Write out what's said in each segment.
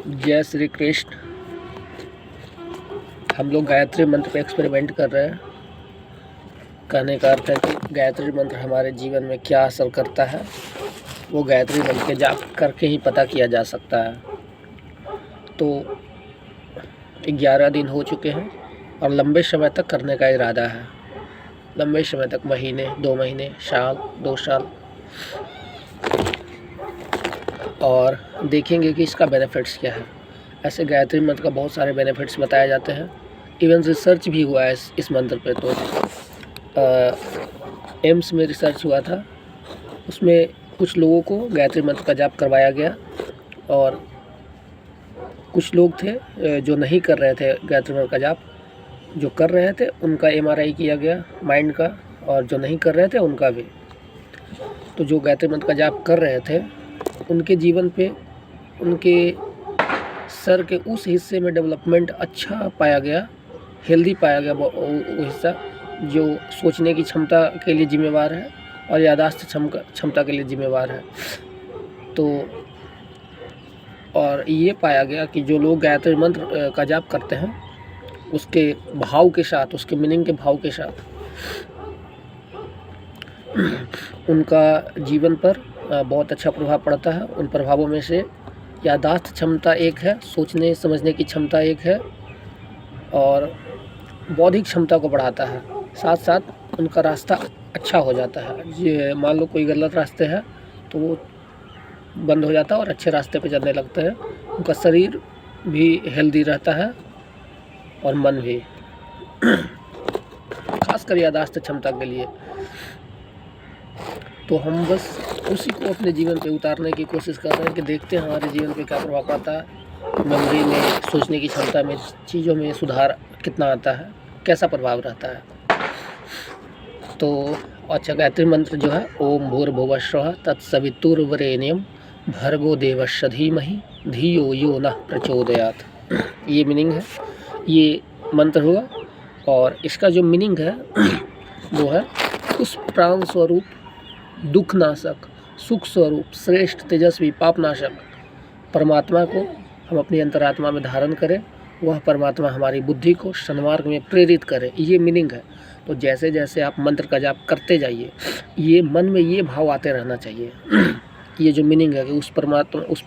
जय श्री कृष्ण। हम लोग गायत्री मंत्र पे एक्सपेरिमेंट कर रहे हैं। कहने का अर्थ है कि गायत्री मंत्र हमारे जीवन में क्या असर करता है वो गायत्री मंत्र के जाप करके ही पता किया जा सकता है। तो 11 दिन हो चुके हैं और लंबे समय तक करने का इरादा है। लंबे समय तक, महीने, 2 महीने, साल, 2 साल, और देखेंगे कि इसका बेनिफिट्स क्या है। ऐसे गायत्री मंत्र का बहुत सारे बेनिफिट्स बताए जाते हैं। इवन रिसर्च भी हुआ है इस मंत्र पे। तो एम्स में रिसर्च हुआ था, उसमें कुछ लोगों को गायत्री मंत्र का जाप करवाया गया और कुछ लोग थे जो नहीं कर रहे थे गायत्री मंत्र का जाप। जो कर रहे थे उनका MRI किया गया माइंड का, और जो नहीं कर रहे थे उनका भी। तो जो गायत्री मंत्र का जाप कर रहे थे उनके जीवन पे, उनके सर के उस हिस्से में डेवलपमेंट अच्छा पाया गया, हेल्दी पाया गया। वो हिस्सा जो सोचने की क्षमता के लिए जिम्मेवार है और याददाश्त क्षमता के लिए जिम्मेवार है। तो और ये पाया गया कि जो लोग गायत्री मंत्र का जाप करते हैं उसके भाव के साथ, उसके मीनिंग के भाव के साथ उनका जीवन पर बहुत अच्छा प्रभाव पड़ता है। उन प्रभावों में से याददाश्त क्षमता एक है, सोचने समझने की क्षमता एक है, और बौद्धिक क्षमता को बढ़ाता है। साथ साथ उनका रास्ता अच्छा हो जाता है। ये मान लो कोई गलत रास्ते है तो वो बंद हो जाता है और अच्छे रास्ते पे चलने लगते हैं। उनका शरीर भी हेल्दी रहता है और मन भी, खासकर याददाश्त क्षमता के लिए। तो हम बस उसी को अपने जीवन पे उतारने की कोशिश कर रहे हैं कि देखते हैं हमारे जीवन पे क्या प्रभाव पड़ता है। मेमोरी में, सोचने की क्षमता में, चीज़ों में सुधार कितना आता है, कैसा प्रभाव रहता है। तो अच्छा, गायत्री मंत्र जो है ओम भूर्भुवः स्वः तत्सवितुर्वरेण्यं भर्गो देवस्य धीमहि धियो यो नः प्रचोदयात्। ये मीनिंग है, ये मंत्र हुआ। और इसका जो मीनिंग है वो है उस प्राण स्वरूप, दुख नाशक, सुख स्वरूप, श्रेष्ठ, तेजस्वी, पाप नाशक परमात्मा को हम अपनी अंतरात्मा में धारण करें। वह परमात्मा हमारी बुद्धि को सन्मार्ग में प्रेरित करे, ये मीनिंग है। तो जैसे जैसे आप मंत्र का जाप करते जाइए, ये मन में ये भाव आते रहना चाहिए। ये जो मीनिंग है कि उस परमात्मा, उस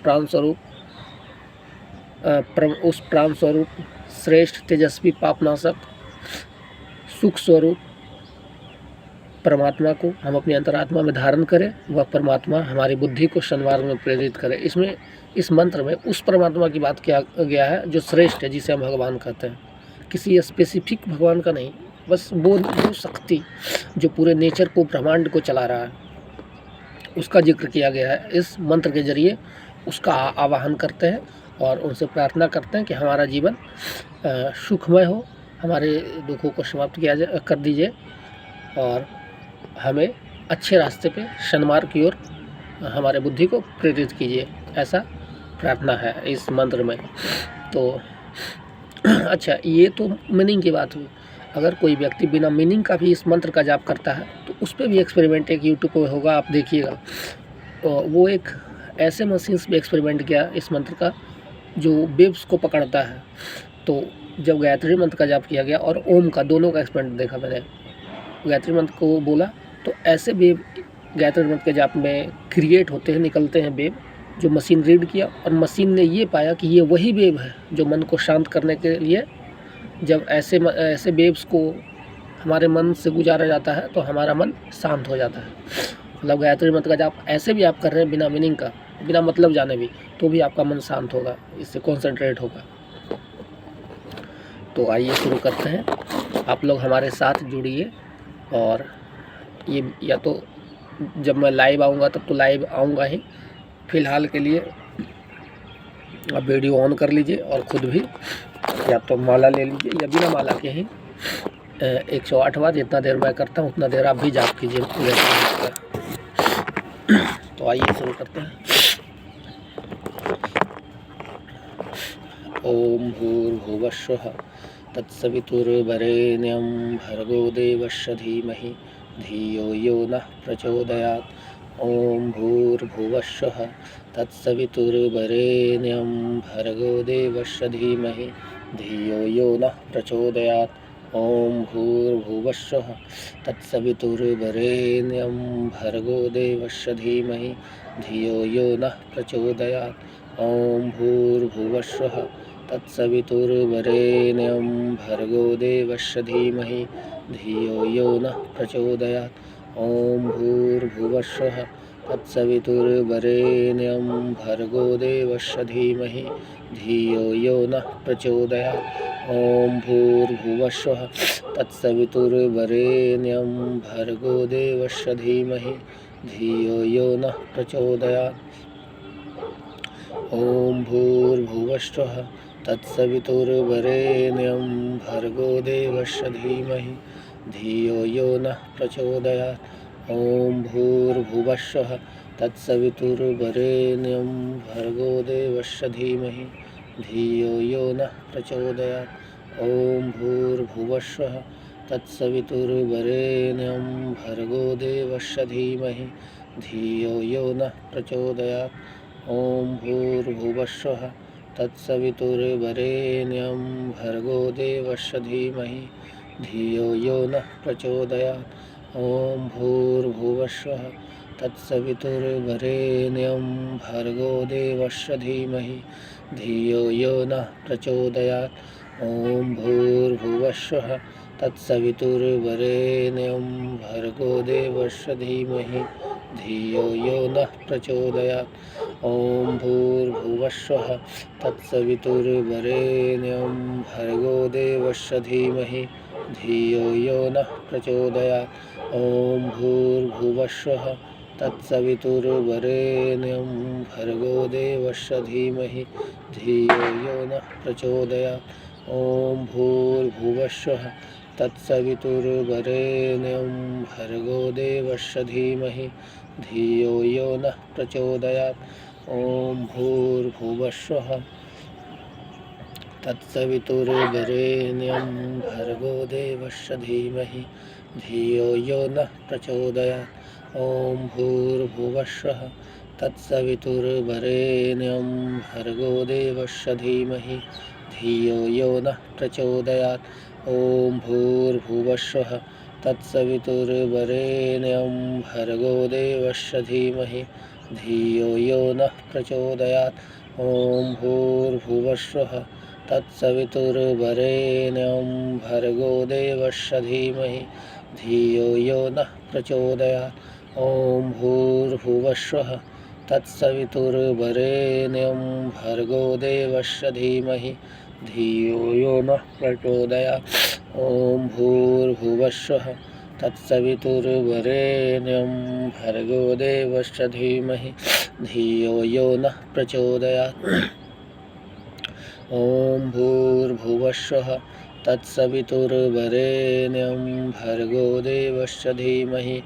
प्राण स्वरूप, श्रेष्ठ, तेजस्वी, पापनाशक, सुख स्वरूप परमात्मा को हम अपनी अंतरात्मा में धारण करें। वह परमात्मा हमारी बुद्धि को सन्मार्ग में प्रेरित करे। इसमें, इस मंत्र में उस परमात्मा की बात किया गया है जो श्रेष्ठ है, जिसे हम भगवान कहते हैं। किसी स्पेसिफिक भगवान का नहीं, बस वो शक्ति जो पूरे नेचर को, ब्रह्मांड को चला रहा है, उसका जिक्र किया गया है। इस मंत्र के जरिए उसका आवाहन करते हैं और उनसे प्रार्थना करते हैं कि हमारा जीवन सुखमय हो, हमारे दुखों को समाप्त कर दीजिए और हमें अच्छे रास्ते पे, सन्मार्ग की ओर हमारे बुद्धि को प्रेरित कीजिए। ऐसा प्रार्थना है इस मंत्र में। तो अच्छा, ये तो मीनिंग की बात हुई। अगर कोई व्यक्ति बिना मीनिंग का भी इस मंत्र का जाप करता है तो उस पर भी एक्सपेरिमेंट एक यूट्यूब पे होगा, आप देखिएगा। तो वो एक ऐसे मशीन्स पे एक्सपेरिमेंट किया इस मंत्र का जो वेव्स को पकड़ता है। तो जब गायत्री मंत्र का जाप किया गया और ओम का, दोनों का एक्सपेरिमेंट देखा मैंने। गायत्री मंत्र को बोला तो ऐसे वेव गायत्री मंत्र के जाप में क्रिएट होते हैं, निकलते हैं वेव, जो मशीन रीड किया। और मशीन ने ये पाया कि ये वही वेव है जो मन को शांत करने के लिए, जब ऐसे वेव्स को हमारे मन से गुजारा जाता है तो हमारा मन शांत हो जाता है। मतलब गायत्री मंत्र का जाप ऐसे भी आप कर रहे हैं बिना मीनिंग का, बिना मतलब जाने भी, तो भी आपका मन शांत होगा, इससे कॉन्सेंट्रेट होगा। तो आइए शुरू करते हैं। आप लोग हमारे साथ जुड़िए। और ये, या तो जब मैं लाइव आऊँगा तब तो लाइव आऊँगा ही, फ़िलहाल के लिए आप वीडियो ऑन कर लीजिए और ख़ुद भी या तो माला ले लीजिए या बिना माला के ही 108 बार, जितना देर मैं करता हूँ उतना देर आप भी जाप कीजिए। तो आइए शुरू करते हैं। ओम भूर्भुवः स्वः तत्सवितुर्वरेण्यं भर्गो देवस्य धीमहि धियो यो नः प्रचोदयात्। ॐ भूर्भुवस्सुः तत्सवितुर्वरेण्यं भर्गो देवस्य धीमहि धियो यो नः प्रचोदयात्। ॐ भूर्भुवस्सुः तत्सवितुर्वरेण्यं भर्गो देवस्य धीमहि धियो यो नः प्रचोदयात्। ॐ भूर्भुवस्सुः तत्सवितुर्वरेण्यं भर्गो देवस्य धीमहि धियो यो नः प्रचोदयात्। ॐ भूर्भुवस्सुः तत्सवितुर्वरेण्यं भर्गो देवस्य धीमहि धियो यो नः प्रचोदयात्। ॐ भूर्भुवस्सुः तत्सवितुर्वरेण्यं भर्गो देवस्य धीमहि धियो यो नः प्रचोदयात्। ॐ भूर्भुवस्सुः तत्सवितुर्वरेण्यं भर्गो देवस्य धीमहि धियो यो नः प्रचोदयात्। ॐ भूर्भुवस्सुः तत्सवितुर्वरेण्यं भर्गो देवस्य धीमहि धियो यो नः प्रचोदयात्। ॐ भूर्भुवस्सुः तत्सवितुर्वरेण्यं भर्गो देवस्य धीमहि धियो यो नः प्रचोदयात्। ॐ भूर्भुवस्सुः तत्सवितुर्वरेण्यं भर्गो देवस्य धीमहि धियो यो नः प्रचोदयात्। ॐ भूर्भुवस्सुः तत्सवितुर्वरेण्यं भर्गो देवस्य धीमहि धियो यो नः प्रचोदयात्। ॐ भूर्भुवस्सुः तत्सवितुर्वरेण्यं भर्गो देवस्य धीमहि धियो यो नः प्रचोदयात्। ॐ भूर्भुवस्सुः तत्सवितुर्वरेण्यं भर्गो देवस्य धीमहि धियो यो नः प्रचोदयात्। ॐ भूर्भुवस्सुः तत्सवितुर्वरेण्यं भर्गो देवस्य धीमहि धियो यो नः प्रचोदयात्। ॐ भूर्भुवस्सुः तत्सवितुर्वरेण्यं भर्गो देवस्य धीमहि धियो यो नः प्रचोदयात्। ॐ भूर्भुवस्सुः तत्सवितुर्वरेण्यं भर्गो देवस्य धीमहि धियो यो नः प्रचोदयात्। ॐ भूर्भुवस्सुः तत्सवितुर्वरेण्यं भर्गो देवस्य धीमहि धियो यो नः प्रचोदयात्। ॐ भूर्भुवस्सुः तत्सवितुर्वरेण्यं भर्गो देवस्य धीमहि धियो यो नः प्रचोदयात्। ॐ भूर्भुवस्सुः तत्सवितुर्वरेण्यं भर्गो देवस्य धीमहि धियो यो नः प्रचोदयात्। ॐ भूर्भुवस्सुः तत्सवितुर्वरेण्यं भर्गो देवस्य धीमहि धियो यो नः प्रचोदयात्। ॐ भूर्भुवस्सुः तत्सवितुर्वरेण्यं भर्गो देवस्य धीमहि धियो यो नः प्रचोदयात्। ॐ भूर्भुवस्सुः तत्सवितुर्वरेण्यं भर्गो देवस्य धीमहि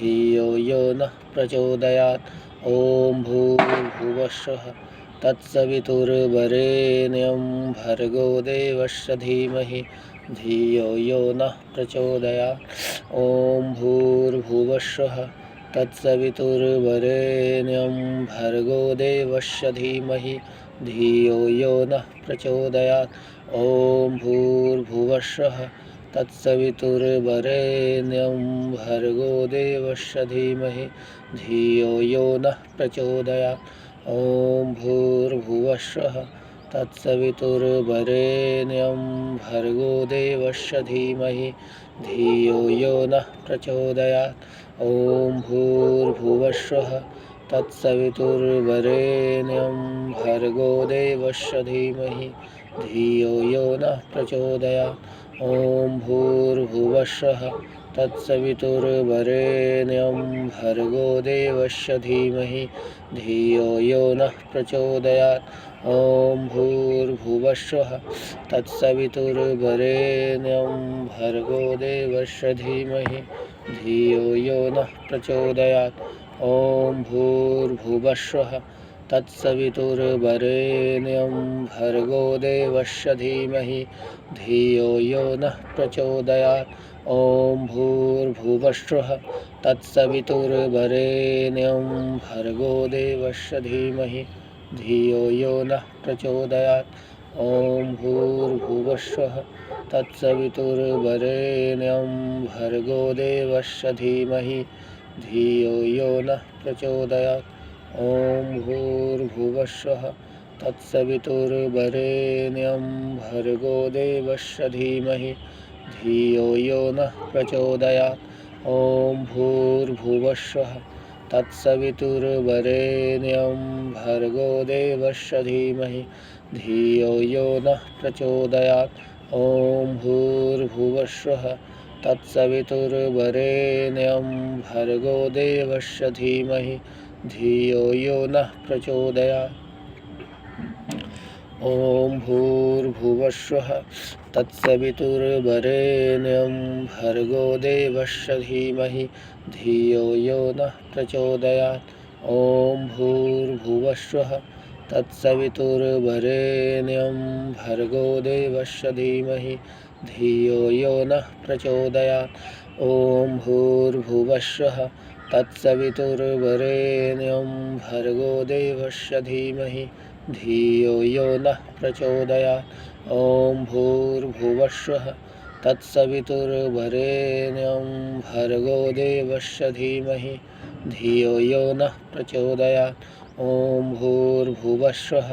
धियो यो नः प्रचोदयात्। ॐ भूर्भुवस्सुः तत्सवितुर्वरेण्यं भर्गो देवस्य धीमहि धियो यो नः प्रचोदयात्। ॐ भूर्भुवस्सुः तत्सवितुर्वरेण्यं भर्गो देवस्य धीमहि धियो यो नः प्रचोदयात्। ॐ भूर्भुवस्सुः तत्सवितुर्वरेण्यं भर्गो देवस्य धीमहि धियो यो नः प्रचोदयात्। ॐ भूर्भुवस्सुः तत्सवितुर्वरेण्यं भर्गो देवस्य धीमहि धियो यो नः प्रचोदयात्। ॐ भूर्भुवस्सुः तत्सवितुर्वरेण्यं भर्गो देवस्य धीमहि धियो यो नः प्रचोदयात्। ॐ भूर्भुवस्सुः तत्सवितुर्वरेण्यं भर्गो देवस्य धीमहि धियो यो नः प्रचोदयात्। ॐ भूर्भुवस्सुः तत्सवितुर्वरेण्यं भर्गो देवस्य धीमहि धियो यो नः प्रचोदयात्। ॐ भूर्भुवस्सुः तत्सवितुर्वरेण्यं भर्गो देवस्य धीमहि धियो यो नः प्रचोदयात्। ॐ भूर्भुवस्सुः तत्सवितुर्वरेण्यं भर्गो देवस्य धीमहि धियो यो नः प्रचोदयात्। ॐ भूर्भुवस्सुः तत्सवितुर्वरेण्यं भर्गो देवस्य धीमहि धियो यो नः प्रचोदयात्। ॐ भूर्भुवस्सुः तत्सवितुर्वरेण्यं भर्गो देवस्य धीमहि धियो यो नः प्रचोदयात्। ॐ भूर्भुवस्सुः तत्सवितुर्वरेण्यं भर्गो देवस्य धीमहि धियो यो नः प्रचोदयात्। ॐ भूर्भुवस्सुः तत्सवितुर्वरेण्यं भर्गो देवस्य धीमहि धियो यो नः प्रचोदयात्। ॐ भूर्भुवस्सुः तत्सवितुर्वरेण्यं भर्गो देवस्य धीमहि धियो यो नः प्रचोदयात्। ॐ भूर्भुवस्सुः तत्सवितुर्वरेण्यं भर्गो देवस्य धीमहि धियो यो नः प्रचोदयात्। ॐ भूर्भुवस्सुः तत्सवितुर्वरेण्यं भर्गो देवस्य धीमहि धियो यो नः प्रचोदयात्। ॐ भूर्भुवस्सुः तत्सवितुर्वरेण्यं भर्गो देवस्य धीमहि धियो यो नः प्रचोदयात्। ॐ भूर्भुवस्सुः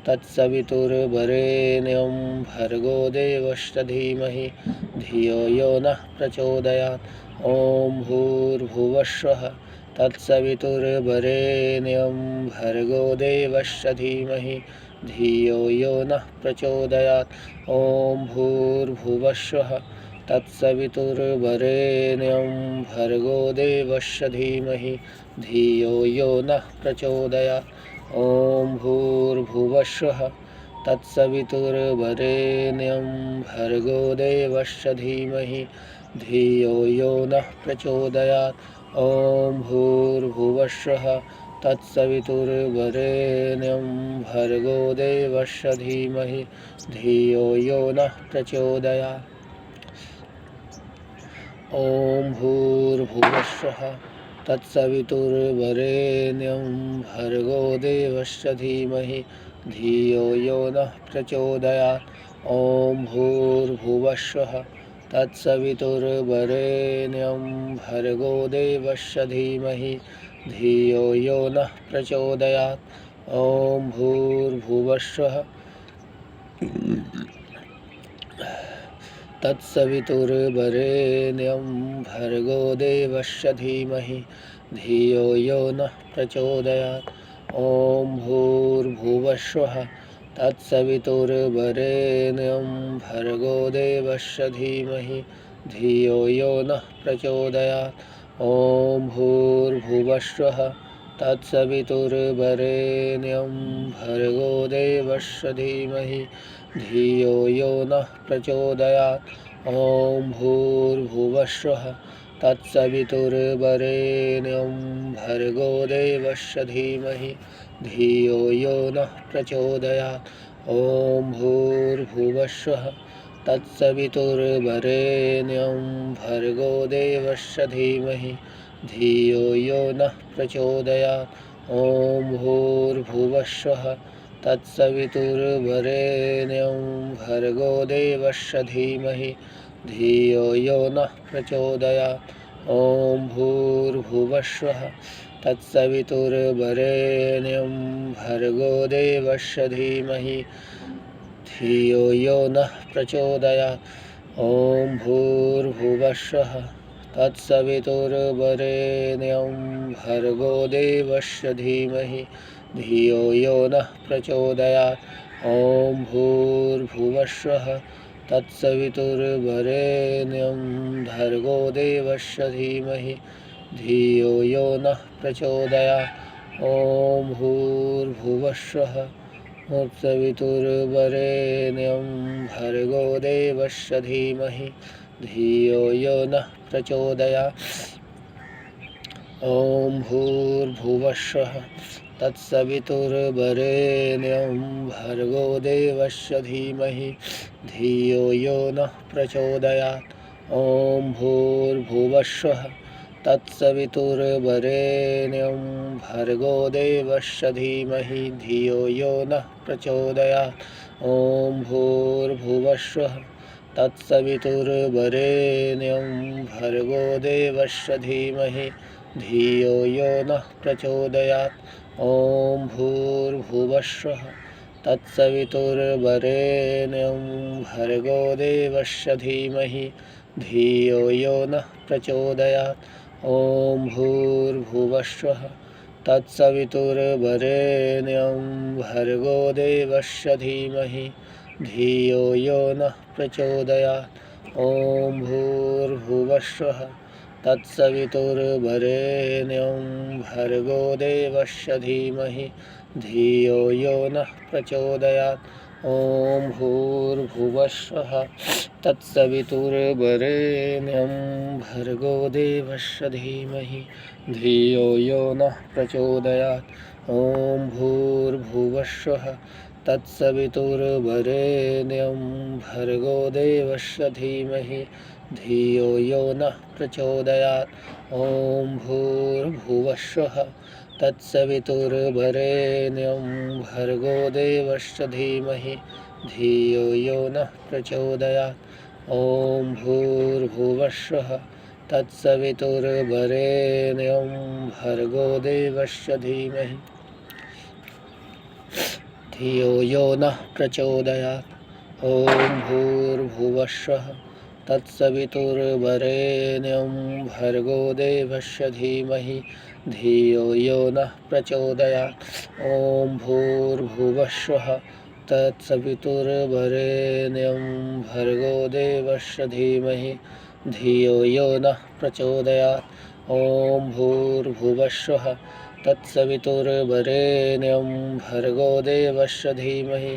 तत्सवितुर्वरेण्यं भर्गो देवस्य धीमहि धियो यो नः प्रचोदयात्। ॐ भूर्भुवस्सुः तत्सवितुर्वरेण्यं भर्गो देवस्य धीमहि धियो यो नः प्रचोदयात्। ॐ भूर्भुवस्सुः तत्सवितुर्वरेण्यं भर्गो देवस्य धीमहि धियो यो नः प्रचोदयात्। ॐ भूर्भुवस्सुः तत्सवितुर्वरेण्यं भर्गो देवस्य धीमहि धियो यो नः प्रचोदयात्। ॐ भूर्भुवस्सुः तत्सवितुर्वरेण्यं भर्गो देवस्य धीमहि धियो यो नः प्रचोदयात्। ॐ भूर्भुवस्सुः तत्सवितुर्वरेण्यं भर्गो देवस्य धीमहि धियो यो नः प्रचोदयात्। ॐ भूर्भुवस्सुः तत्सवितुर्वरेण्यं भर्गो देवस्य धीमहि धियो यो नः प्रचोदयात्। ॐ भूर्भुवस्सुः तत्सवितुर्वरेण्यं भर्गो देवस्य धीमहि धियो यो नः प्रचोदयात्। ॐ भूर्भुवस्सुः तत्सवितुर्वरेण्यं भर्गो देवस्य धीमहि धियो यो नः प्रचोदयात्। ॐ भूर्भुवस्सुः तत्सवितुर्वरेण्यं भर्गो देवस्य धीमहि धियो यो नः प्रचोदयात्। ॐ भूर्भुवस्सुः तत्सवितुर्वरेण्यं भर्गो देवस्य धीमहि धियो यो नः प्रचोदयात्। ॐ भूर्भुवस्सुः तत्सवितुर्वरेण्यं भर्गो देवस्य धीमहि धियो यो नः प्रचोदयात्। ॐ भूर्भुवस्सुः तत्सवितुर्वरेण्यं भर्गो देवस्य धीमहि धियो यो नः प्रचोदयात्। ॐ भूर्भुवस्सुः तत्सवितुर्वरेण्यं भर्गो देवस्य धीमहि धियो यो नः प्रचोदयात्। ॐ भूर्भुवस्सुः तत्सवितुर्वरेण्यं भर्गो देवस्य धीमहि धियो यो नः प्रचोदयात्। ॐ भूर्भुवस्सुः तत्सवितुर्वरेण्यं भर्गो देवस्य धीमहि धियो यो नः प्रचोदयात्। ॐ भूर्भुवस्सुः तत्सवितुर्वरेण्यं भर्गो देवस्य धीमहि धियो यो नः प्रचोदयात्। ॐ भूर्भुवस्सुः तत्सवितुर्वरेण्यं भर्गो देवस्य धीमहि धियो यो नः प्रचोदयात्। ॐ भूर्भुवस्सुः तत्सवितुर्वरेण्यं भर्गो देवस्य धीमहि धियो यो नः प्रचोदयात्। ॐ भूर्भुवस्सुः तत्सवितुर्वरेण्यं भर्गो देवस्य धीमहि धियो यो नः प्रचोदयात्। ॐ भूर्भुवस्सुः तत्सवितुर्वरेण्यं भर्गो देवस्य धीमहि धियो यो नः प्रचोदयात्। ॐ भूर्भुवस्सुः तत्सवितुर्वरेण्यं भर्गो देवस्य धीमहि धियो यो नः प्रचोदयात्। ॐ भूर्भुवस्सुः तत्सवितुर्वरेण्यं भर्गो देवस्य धीमहि धियो यो नः प्रचोदयात्। ॐ भूर्भुवस्सुः तत्सवितुर्वरेण्यं भर्गो देवस्य धीमहि धियो यो नः प्रचोदयात्। ॐ भूर्भुवस्सुः तत्सवितुर्वरेण्यं भर्गो देवस्य धीमहि धियो यो नः प्रचोदयात्। ॐ भूर्भुवस्सुः तत्सवितुर्वरेण्यं भर्गो देवस्य धीमहि धियो यो नः प्रचोदयात्। ॐ भूर्भुवस्सुः तत्सवितुर्वरेण्यं भर्गो देवस्य धीमहि धियो यो नः प्रचोदयात्। ॐ भूर्भुवस्सुः तत्सवितुर्वरेण्यं भर्गो देवस्य धीमहि धियो यो नः प्रचोदयात्। ॐ भूर्भुवस्सुः तत्सवितुर्वरेण्यं भर्गो देवस्य धीमहि धियो यो नः प्रचोदयात्। ॐ भूर्भुवस्सुः तत्सवितुर्वरेण्यं भर्गो देवस्य धीमहि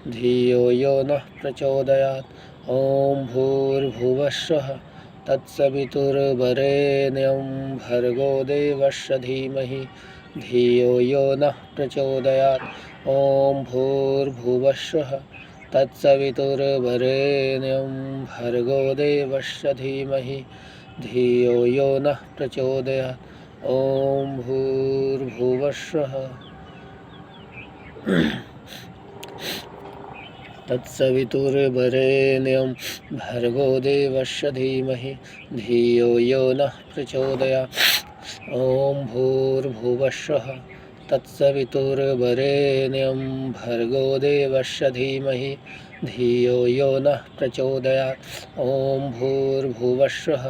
धियो यो नः प्रचोदयात्। ॐ भूर्भुवस्सुः तत्सवितुर्वरेण्यं भर्गो देवस्य धीमहि धियो यो नः प्रचोदयात्। ॐ भूर्भुवस्सुः तत्सवितुर्वरेण्यं भर्गो देवस्य धीमहि धियो यो नः प्रचोदयात्। ॐ भूर्भुवस्सुः तत्सवितुर्वरेण्यं भर्गो देवस्य धीमहि धियो यो नः प्रचोदयात्। ॐ भूर्भुवस्सुः तत्सवितुर्वरेण्यं भर्गो देवस्य धीमहि धियो यो नः प्रचोदयात्। ॐ भूर्भुवस्सुः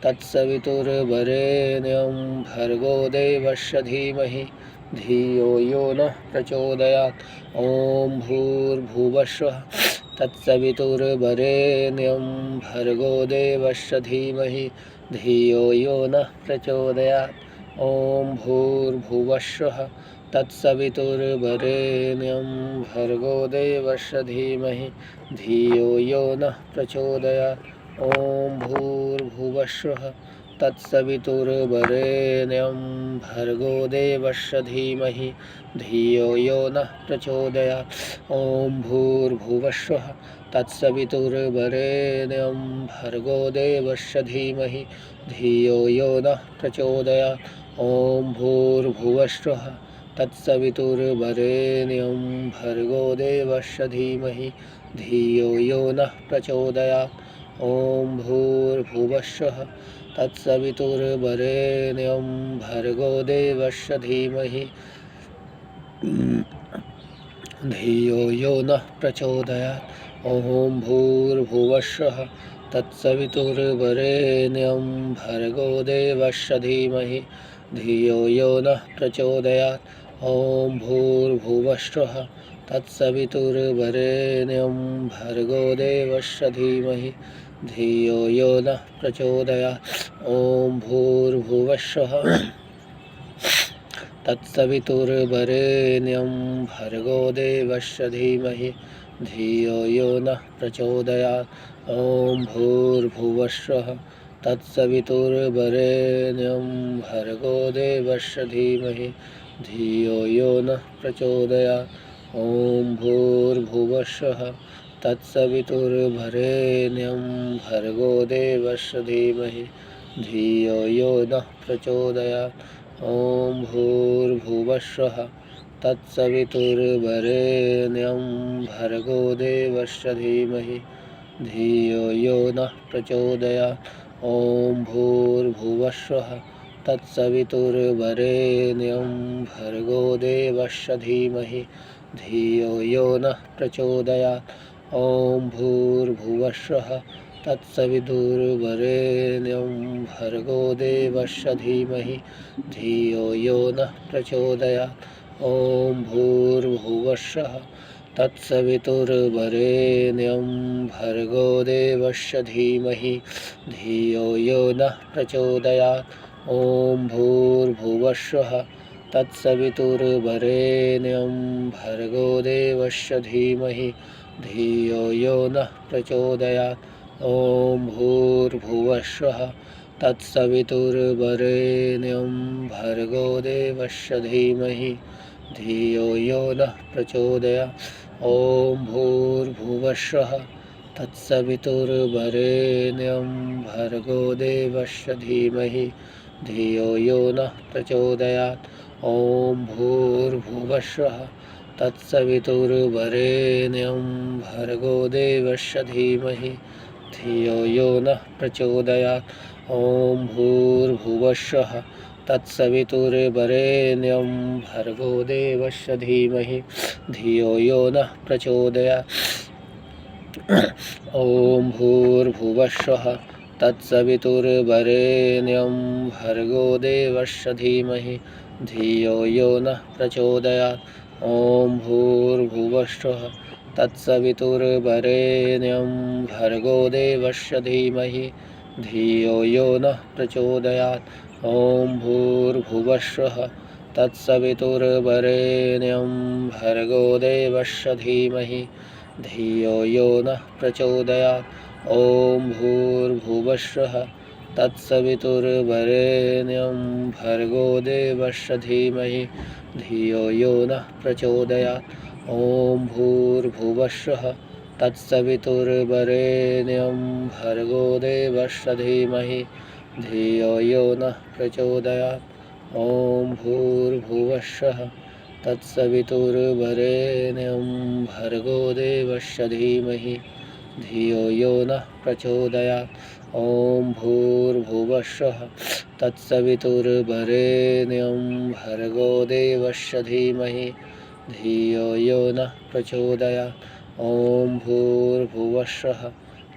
तत्सवितुर्वरेण्यं भर्गो देवस्य धीमहि धियो यो नः प्रचोदयात्। ॐ भूर्भुवस्सुः तत्सवितुर्वरेण्यं भर्गो देवस्य धीमहि धियो यो नः प्रचोदयात्। ॐ भूर्भुवस्सुः तत्सवितुर्वरेण्यं भर्गो देवस्य धीमहि धियो यो नः प्रचोदयात्। ॐ भूर्भुवस्सुः तत्सवितुर्वरेण्यं भर्गो देवस्य धीमहि धियो यो नः प्रचोदयात्। ॐ भूर्भुवस्सुः तत्सवितुर्वरेण्यं भर्गो देवस्य धीमहि धियो यो नः प्रचोदयात्। ॐ भूर्भुवस्सुः तत्सवितुर्वरेण्यं भर्गो देवस्य धीमहि धियो यो नः प्रचोदयात्। ॐ भूर्भुवस्सुः तत्सवितुर्वरेण्यं भर्गो देवस्य धीमहि धियो यो नः प्रचोदयात्। ॐ भूर्भुवस्सुः तत्सवितुर्वरेण्यं भर्गो देवस्य धीमहि धियो यो नः प्रचोदयात्। ॐ भूर्भुवस्सुः तत्सवितुर्वरेण्यं भर्गो देवस्य धीमहि धियो यो नः प्रचोदयात्। ॐ भूर्भुवस्सुः तत्सवितुर्वरेण्यं भर्गो देवस्य धीमहि धियो यो नः प्रचोदयात्। ॐ भूर्भुवस्सुः तत्सवितुर्वरेण्यं भर्गो देवस्य धीमहि धियो यो नः प्रचोदयात्। ॐ भूर्भुवस्सुः तत्सवितुर्वरेण्यं भर्गो देवस्य धीमहि धियो यो नः प्रचोदयात्। ॐ भूर्भुवस्सुः तत्सवितुर्वरेण्यं भर्गो देवस्य धीमहि धियो यो नः प्रचोदयात्। ॐ भूर्भुवस्सुः तत्सवितुर्वरेण्यं भर्गो देवस्य धीमहि धियो यो नः प्रचोदयात्। ॐ भूर्भुवस्सुः तत्सवितुर्वरेण्यं भर्गो देवस्य धीमहि धियो यो नः प्रचोदयात्। ॐ भूर्भुवस्सुः तत्सवितुर्वरेण्यं भर्गो देवस्य धीमहि धियो यो नः प्रचोदयात्। ॐ भूर्भुवस्सुः तत्सवितुर्वरेण्यं भर्गो देवस्य धीमहि धियो यो नः प्रचोदयात्। ॐ भूर्भुवस्सुः तत्सवितुर्वरेण्यं भर्गो देवस्य धीमहि धियो यो नः प्रचोदयात्। ॐ भूर्भुवस्सुः तत्सवितुर्वरेण्यं भर्गो देवस्य धीमहि धियो यो नः प्रचोदयात्। ॐ भूर्भुवस्सुः तत्सवितुर्वरेण्यं भर्गो देवस्य धीमहि धियो यो नः प्रचोदयात्। ॐ भूर्भुवस्सुः तत्सवितुर्वरेण्यं भर्गो देवस्य धीमहि धियो यो नः प्रचोदयात्। ॐ भूर्भुवस्सुः तत्सवितुर्वरेण्यं भर्गो देवस्य धीमहि धियो यो नः प्रचोदयात्। ॐ भूर्भुवस्सुः तत्सवितुर्वरेण्यं भर्गो देवस्य धीमहि धियो यो नः प्रचोदयात्। ॐ भूर्भुवस्सुः तत्सवितुर्वरेण्यं भर्गो देवस्य धीमहि धियो यो नः प्रचोदयात्। ॐ भूर्भुवस्सुः तत्सवितुर्वरेण्यं भर्गो देवस्य धीमहि धियो यो नः प्रचोदयात्। ॐ भूर्भुवस्सुः तत्सवितुर्वरेण्यं भर्गो देवस्य धीमहि धियो यो नः प्रचोदयात्। ॐ भूर्भुवस्सुः तत्सवितुर्वरेण्यं भर्गो देवस्य धीमहि धियो यो नः प्रचोदयात्। ॐ भूर्भुवस्सुः तत्सवितुर्वरेण्यं भर्गो देवस्य धीमहि धियो यो नः प्रचोदयात्। ॐ भूर्भुवस्सुः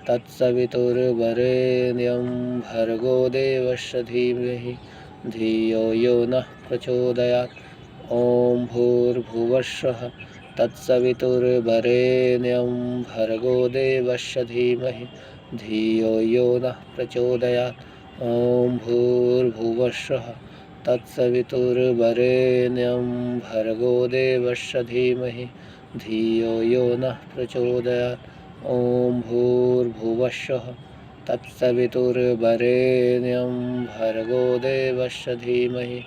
तत्सवितुर्वरेण्यं भर्गो देवस्य धीमहि धियो यो नः प्रचोदयात्। ॐ भूर्भुवस्सुः तत्सवितुर्वरेण्यं भर्गो देवस्य धीमहि धियो यो नः प्रचोदयात्। ॐ भूर्भुवस्सुः तत्सवितुर्वरेण्यं भर्गो देवस्य धीमहि धियो यो नः प्रचोदयात्। ॐ भूर्भुवस्सुः तत्सवितुर्वरेण्यं भर्गो देवस्य धीमहि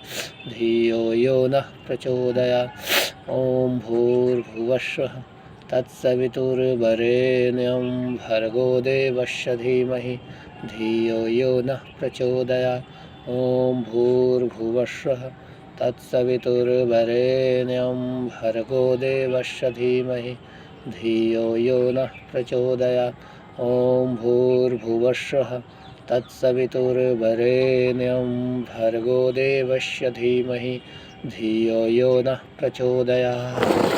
धियो यो नः प्रचोदयात्। ॐ भूर्भुवस्सुः तत्सवितुर्वरेण्यं भर्गो देवस्य धीमहि धियो यो नः प्रचोदयात्। ॐ भूर्भुवस्सुः तत्सवितुर्वरेण्यं भर्गो देवस्य धीमहि धियो यो नः प्रचोदयात्। ॐ भूर्भुवस्सुः तत्सवितुर्वरेण्यं भर्गो देवस्य धीमहि धियो यो नः प्रचोदयात्।